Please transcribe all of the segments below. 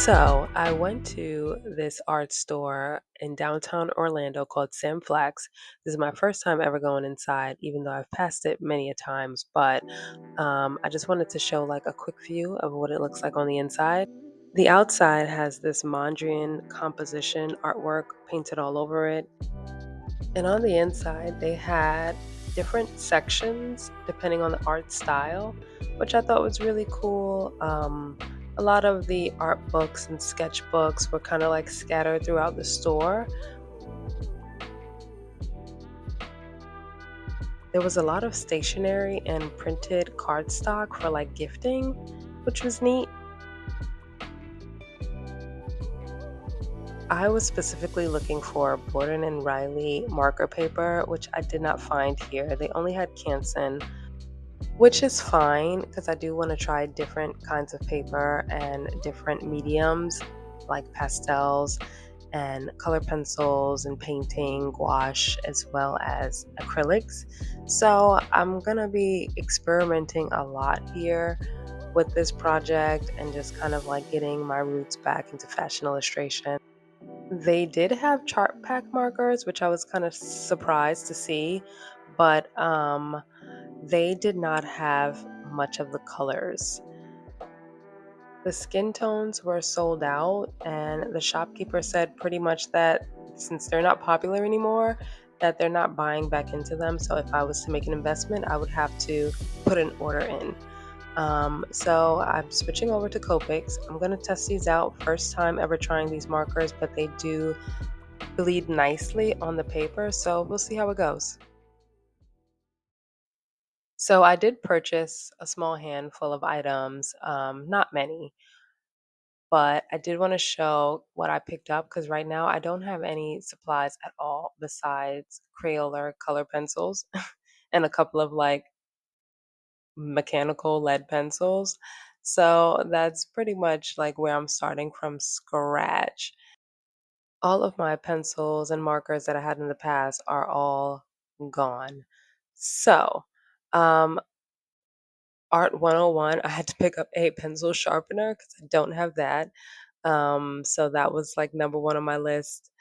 So I went to this art store in downtown Orlando called Flax. This is my first time ever going inside, even though I've passed it many a times. But I just wanted to show like a quick view of what it looks like on the inside. The outside has this Mondrian composition artwork painted all over it, and on the inside they had different sections depending on the art style, which I thought was really cool. A lot of the art books and sketchbooks were kind of like scattered throughout the store. There was a lot of stationery and printed cardstock for like gifting, which was neat. I was specifically looking for Borden and Riley marker paper, which I did not find here. They only had Canson, which is fine because I do want to try different kinds of paper and different mediums like pastels and color pencils and painting, gouache, as well as acrylics. So I'm gonna be experimenting a lot here with this project and just kind of like getting my roots back into fashion illustration. They did have chart pack markers, which I was kind of surprised to see, but they did not have much of the colors. The skin tones were sold out, and the shopkeeper said pretty much that since they're not popular anymore, that they're not buying back into them. So if I was to make an investment, I would have to put an order in. So I'm switching over to Copics. I'm gonna test these out. First time ever trying these markers, but they do bleed nicely on the paper. So we'll see how it goes. So I did purchase a small handful of items, not many, but I did want to show what I picked up because right now I don't have any supplies at all besides Crayola color pencils and a couple of like mechanical lead pencils. So that's pretty much like where I'm starting from scratch. All of my pencils and markers that I had in the past are all gone. So, um, Art 101, I had to pick up a pencil sharpener because I don't have that. So that was like number one on my list.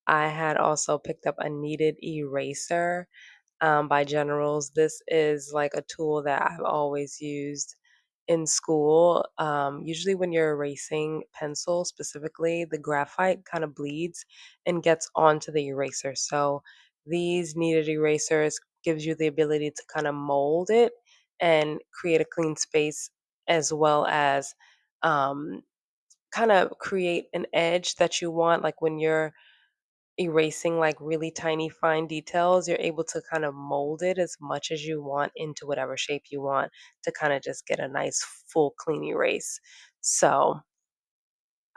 I had also picked up a kneaded eraser by Generals. This is like a tool that I've always used in school. Usually, when you're erasing pencil specifically, the graphite kind of bleeds and gets onto the eraser. So these kneaded erasers gives you the ability to kind of mold it and create a clean space as well as um, kind of create an edge that you want. Like when you're erasing like really tiny fine details, you're able to kind of mold it as much as you want into whatever shape you want to kind of just get a nice full clean erase. So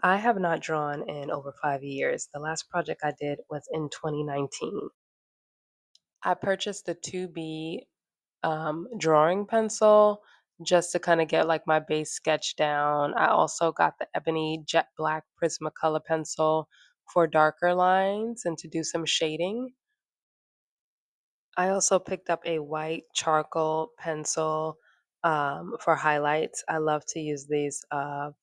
I have not drawn in over 5 years. The last project I did was in 2019. I purchased the 2B drawing pencil just to kind of get like my base sketch down. I also got the ebony jet black Prismacolor pencil for darker lines and to do some shading. I also picked up a white charcoal pencil for highlights. I love to use these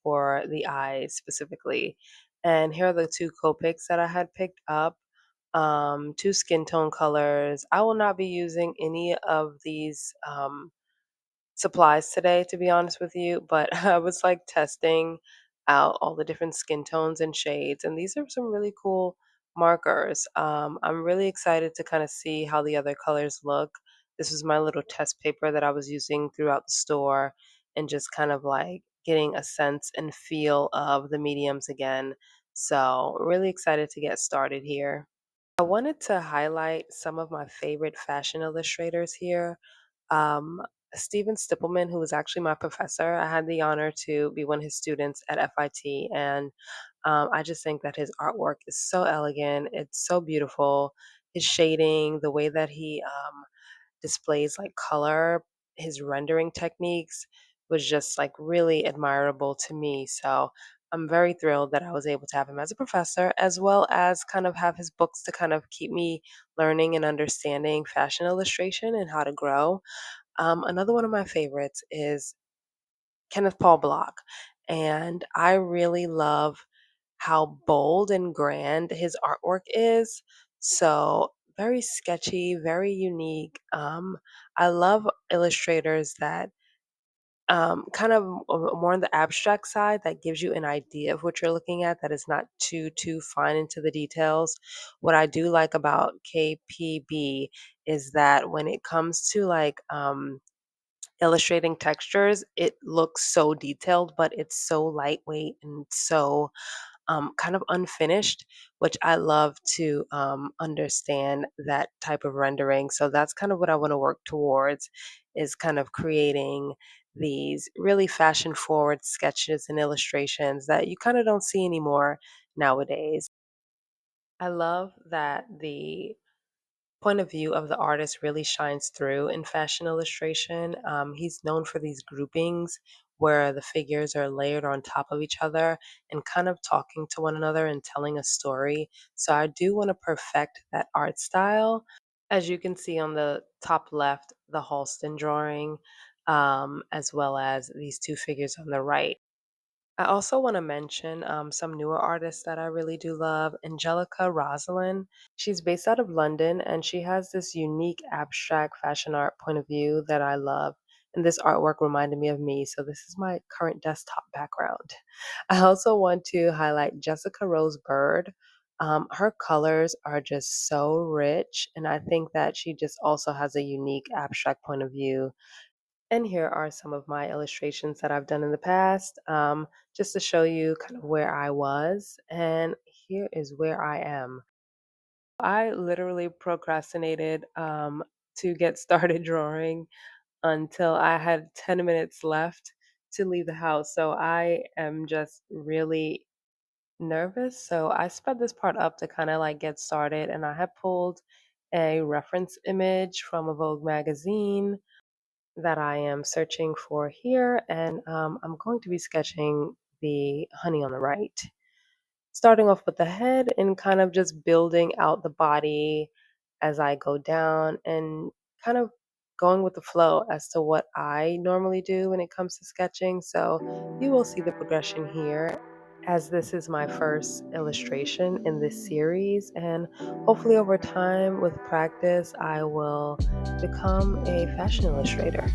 for the eyes specifically. And here are the two Copics that I had picked up. Two skin tone colors. I will not be using any of these supplies today, to be honest with you, but I was like testing out all the different skin tones and shades, and these are some really cool markers. I'm really excited to kind of see how the other colors look. This was my little test paper that I was using throughout the store and just kind of like getting a sense and feel of the mediums again. So, really excited to get started here. I wanted to highlight some of my favorite fashion illustrators here. Um, Steven Stippleman, who was actually my professor, I had the honor to be one of his students at FIT, and I just think that his artwork is so elegant. It's so beautiful. His shading, the way that he displays like color, his rendering techniques was just like really admirable to me. So I'm very thrilled that I was able to have him as a professor, as well as kind of have his books to kind of keep me learning and understanding fashion illustration and how to grow. Another one of my favorites is Kenneth Paul Block. and I really love how bold and grand his artwork is. So, very sketchy, very unique. I love illustrators that kind of more on the abstract side that gives you an idea of what you're looking at, that is not too fine into the details. What I do like about KPB is that when it comes to like illustrating textures, it looks so detailed, but it's so lightweight and so kind of unfinished, which I love to understand that type of rendering. So that's kind of what I want to work towards, is kind of creating these really fashion forward sketches and illustrations that you kind of don't see anymore nowadays. I love that the point of view of the artist really shines through in fashion illustration. He's known for these groupings where the figures are layered on top of each other and kind of talking to one another and telling a story. So I do want to perfect that art style. As you can see on the top left, the Halston drawing, as well as these two figures on the right. I also want to mention some newer artists that I really do love. Angelica Rosalind. She's based out of London and she has this unique abstract fashion art point of view that I love. And this artwork reminded me of me, so this is my current desktop background. I also want to highlight Jessica Rose Bird. Her colors are just so rich, and I think that she just also has a unique abstract point of view. And here are some of my illustrations that I've done in the past, just to show you kind of where I was. And here is where I am. I literally procrastinated to get started drawing until I had 10 minutes left to leave the house. So I am just really nervous. So I sped this part up to kind of like get started. And I have pulled a reference image from a Vogue magazine that I am searching for here, and I'm going to be sketching the honey on the right. Starting off with the head and kind of just building out the body as I go down and kind of going with the flow as to what I normally do when it comes to sketching. So you will see the progression here, as this is my first illustration in this series. And hopefully, over time, with practice, I will become a fashion illustrator.